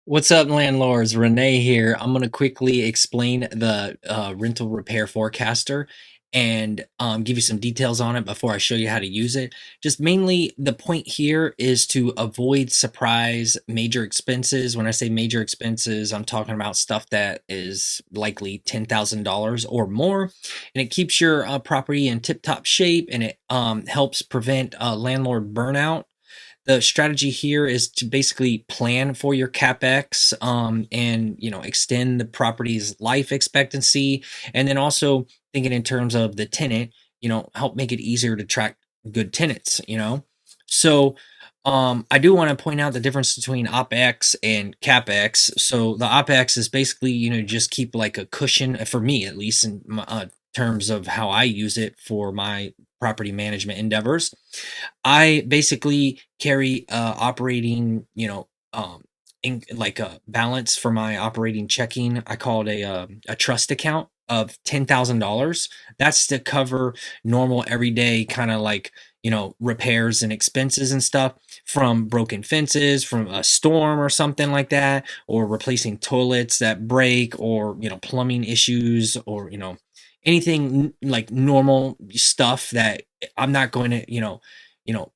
What's up, landlords? Renee here. I'm going to quickly explain the rental repair forecaster and give you some details on it before I show you how to use it. Just mainly the point here is to avoid surprise major expenses. When I say major expenses, I'm talking about stuff that is likely $10,000 or more, and it keeps your property in tip-top shape, and it helps prevent landlord burnout. The strategy here is to basically plan for your capex, and extend the property's life expectancy, and then also thinking in terms of the tenant, help make it easier to track good tenants. So I do want to point out the difference between OPEX and CAPEX. So the OPEX is basically, just keep like a cushion, for me at least, in my, terms of how I use it for my property management endeavors. I basically carry operating, in like a balance for my operating checking. I call it a trust account of $10,000. That's to cover normal everyday kind of like, repairs and expenses and stuff, from broken fences, from a storm or something like that, or replacing toilets that break, or, plumbing issues, or, anything like normal stuff that I'm not going to,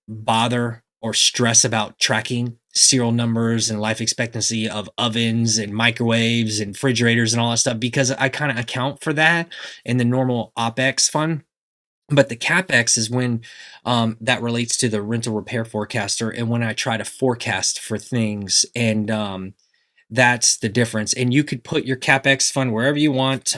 bother or stress about tracking serial numbers and life expectancy of ovens and microwaves and refrigerators and all that stuff, because I kind of account for that in the normal OPEX fund. But the CAPEX is when that relates to the rental repair forecaster, and when I try to forecast for things, and that's the difference. And you could put your CapEx fund wherever you want,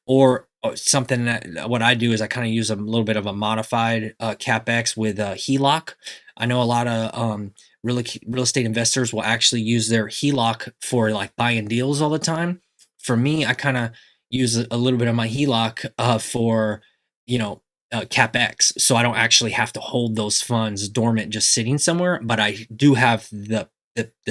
or something that what I do is I kind of use a little bit of a modified CapEx with HELOC. I know a lot of real estate investors will actually use their HELOC for like buying deals all the time. For me, I kind of use a little bit of my HELOC for CapEx, so I don't actually have to hold those funds dormant just sitting somewhere, but I do have the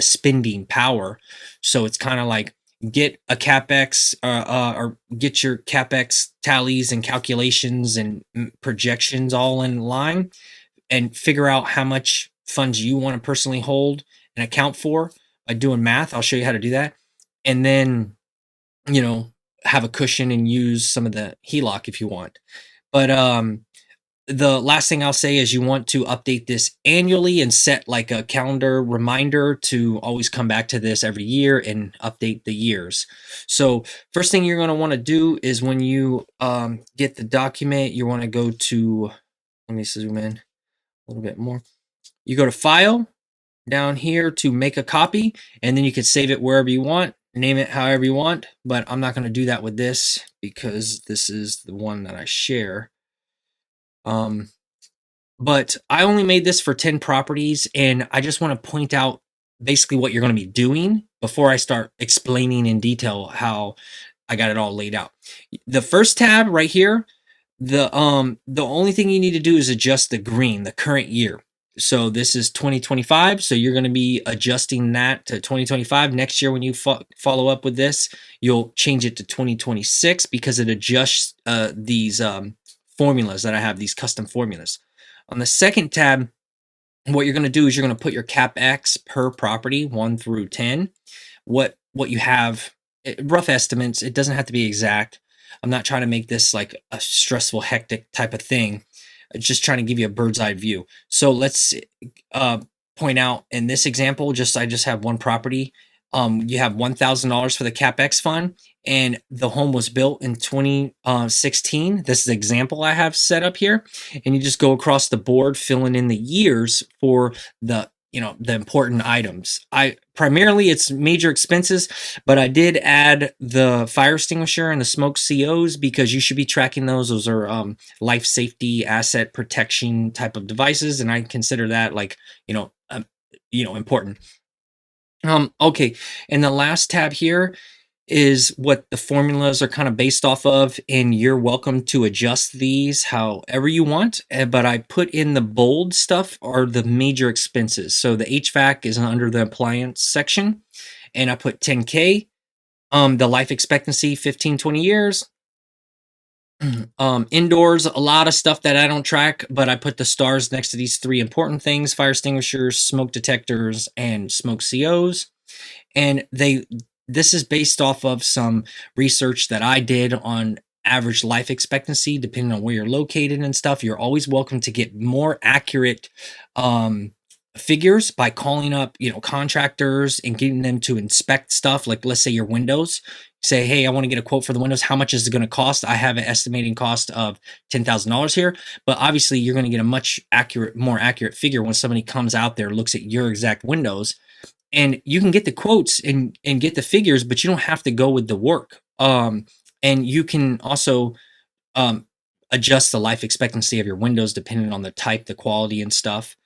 spending power. So it's kind of like get a capex, or get your capex tallies and calculations and projections all in line, and figure out how much funds you want to personally hold and account for by doing math. I'll show you how to do that, and then you know have a cushion and use some of the HELOC if you want. But the last thing I'll say is you want to update this annually and set like a calendar reminder to always come back to this every year and update the years. So first thing you're going to want to do is when you get the document, you want to go to, let me zoom in a little bit more. You go to File, down here to Make a Copy, and then you can save it wherever you want, name it however you want, but I'm not going to do that with this because this is the one that I share. But I only made this for 10 properties, and I just want to point out basically what you're going to be doing before I start explaining in detail how I got it all laid out. The first tab right here, the only thing you need to do is adjust the green, the current year. So this is 2025, so you're going to be adjusting that to 2025. Next year when you follow up with this, you'll change it to 2026 because it adjusts these formulas that I have, these custom formulas. On the second tab, what you're going to do is you're going to put your CapEx per property 1 through 10. What you have, rough estimates. It doesn't have to be exact. I'm not trying to make this like a stressful, hectic type of thing. I'm just trying to give you a bird's eye view. So let's point out in this example, I just have one property. You have $1,000 for the CapEx fund, and the home was built in 2016. This is the example I have set up here, and you just go across the board, filling in the years for the important items. Primarily it's major expenses, but I did add the fire extinguisher and the smoke COs because you should be tracking those. Those are life safety, asset protection type of devices, and I consider that like important. Okay, and the last tab here is what the formulas are kind of based off of, and you're welcome to adjust these however you want. But I put in the bold stuff are the major expenses. So the HVAC is under the appliance section, and I put 10K. The life expectancy 15-20 years. Indoors, a lot of stuff that I don't track, but I put the stars next to these three important things: fire extinguishers, smoke detectors, and smoke COs. And this is based off of some research that I did on average life expectancy, depending on where you're located and stuff. You're always welcome to get more accurate um, figures by calling up, contractors and getting them to inspect stuff. Like, let's say your windows. Say, hey, I want to get a quote for the windows. How much is it going to cost? I have an estimating cost of $10,000 here, but obviously you're going to get a more accurate figure when somebody comes out there, looks at your exact windows, and you can get the quotes and get the figures, but you don't have to go with the work. And you can also um, adjust the life expectancy of your windows depending on the type, the quality, and stuff.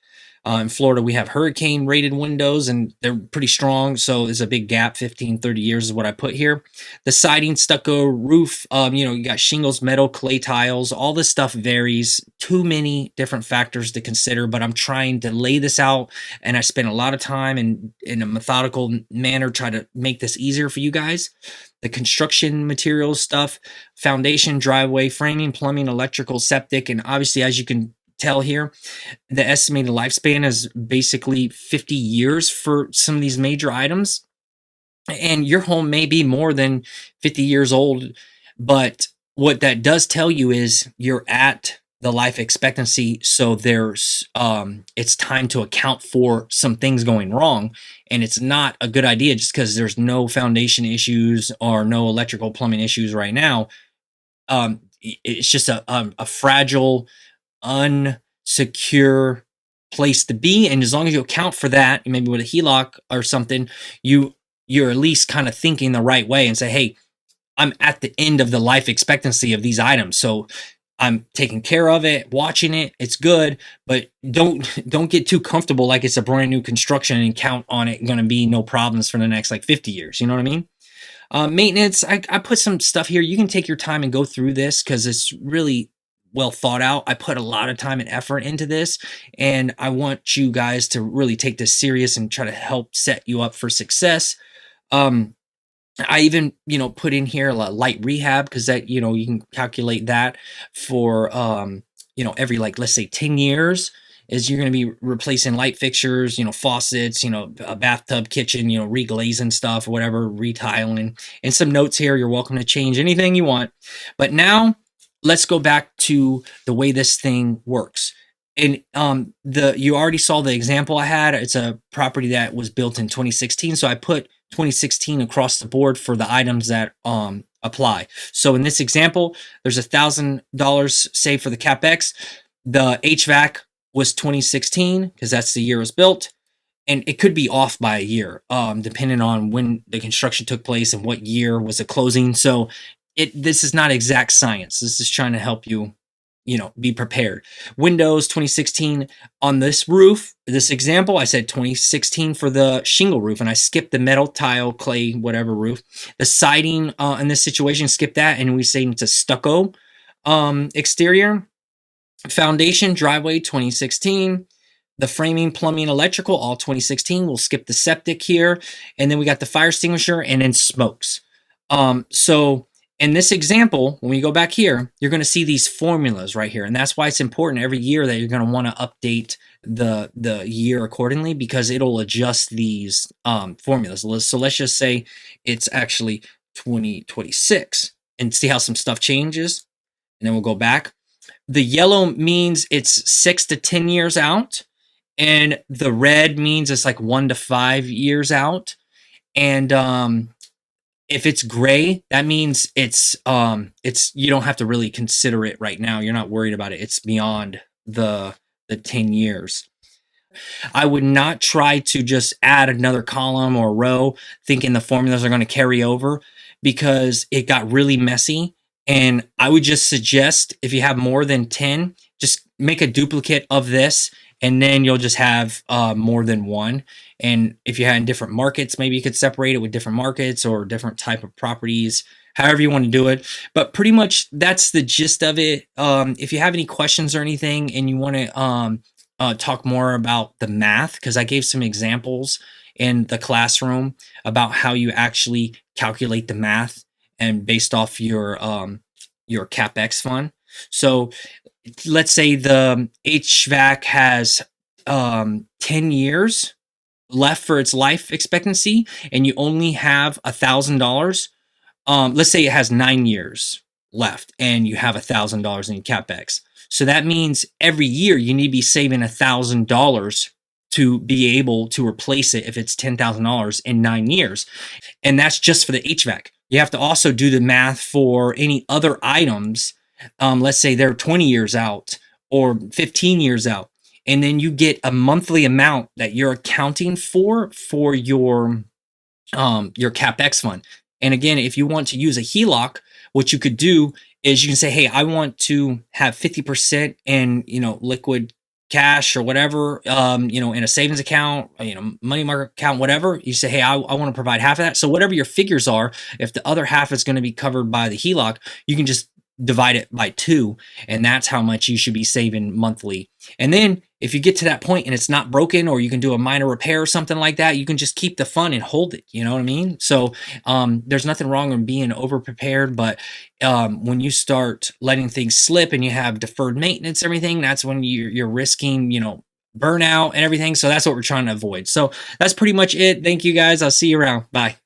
In Florida, we have hurricane rated windows and they're pretty strong. So there's a big gap, 15, 30 years is what I put here. The siding, stucco, roof, you got shingles, metal, clay tiles, all this stuff varies. Too many different factors to consider, but I'm trying to lay this out, and I spent a lot of time in a methodical manner, try to make this easier for you guys. The construction materials stuff, foundation, driveway, framing, plumbing, electrical, septic, and obviously, as you can tell here, the estimated lifespan is basically 50 years for some of these major items. And your home may be more than 50 years old, but what that does tell you is you're at the life expectancy. So there's it's time to account for some things going wrong. And it's not a good idea just because there's no foundation issues or no electrical plumbing issues right now. It's just a fragile, unsecure place to be, and as long as you account for that, maybe with a HELOC or something, you're at least kind of thinking the right way and say, hey, I'm at the end of the life expectancy of these items, so I'm taking care of it, watching it, it's good, but don't get too comfortable like it's a brand new construction and count on it going to be no problems for the next like 50 years. You know what I mean? Maintenance, I put some stuff here. You can take your time and go through this because it's really well thought out. I put a lot of time and effort into this, and I want you guys to really take this serious and try to help set you up for success. I even, put in here a light rehab because that, you can calculate that for, every, like, let's say 10 years is you're going to be replacing light fixtures, faucets, a bathtub, kitchen, reglazing stuff, whatever, retiling. And some notes here. You're welcome to change anything you want. But now let's go back to the way this thing works. And you already saw the example I had. It's a property that was built in 2016. So I put 2016 across the board for the items that apply. So in this example, there's $1,000 saved for the CAPEX. The HVAC was 2016 because that's the year it was built. And it could be off by a year, depending on when the construction took place and what year was the closing. So this is not exact science. This is trying to help you, be prepared. Windows 2016 on this roof. This example, I said 2016 for the shingle roof, and I skipped the metal, tile, clay, whatever roof. The siding in this situation, skip that, and we say it's a stucco exterior. Foundation, driveway 2016. The framing, plumbing, electrical, all 2016. We'll skip the septic here, and then we got the fire extinguisher, and then smokes. So in this example, when we go back here, you're going to see these formulas right here. And that's why it's important every year that you're going to want to update the year accordingly, because it'll adjust these formulas. So let's just say it's actually 2026 and see how some stuff changes. And then we'll go back. The yellow means it's 6 to 10 years out. And the red means it's like 1 to 5 years out. And if it's gray, that means it's you don't have to really consider it right now. You're not worried about it. It's beyond the 10 years. I would not try to just add another column or row thinking the formulas are going to carry over, because it got really messy. And I would just suggest, if you have more than 10, just make a duplicate of this, and then you'll just have more than one. And if you had in different markets, maybe you could separate it with different markets or different type of properties, however you want to do it. But pretty much that's the gist of it. If you have any questions or anything and you want to talk more about the math, because I gave some examples in the classroom about how you actually calculate the math and based off your CAPEX fund. So let's say the HVAC has 10 years left for its life expectancy, and you only have $1,000, let's say it has 9 years left and you have $1,000 in CapEx. So that means every year you need to be saving $1,000 to be able to replace it if it's $10,000 in 9 years. And that's just for the HVAC. You have to also do the math for any other items. Let's say they're 20 years out or 15 years out. And then you get a monthly amount that you're accounting for your CapEx fund. And again, if you want to use a HELOC, what you could do is you can say, hey, I want to have 50% in, liquid cash or whatever, in a savings account, money market account, whatever. You say, hey, I want to provide half of that. So whatever your figures are, if the other half is going to be covered by the HELOC, you can just divide it by 2, and that's how much you should be saving monthly. And then if you get to that point and it's not broken, or you can do a minor repair or something like that, you can just keep the fund and hold it. You know what I mean? So there's nothing wrong in being over prepared, but when you start letting things slip and you have deferred maintenance, everything, that's when you're risking, burnout and everything. So that's what we're trying to avoid. So that's pretty much it. Thank you guys. I'll see you around. Bye.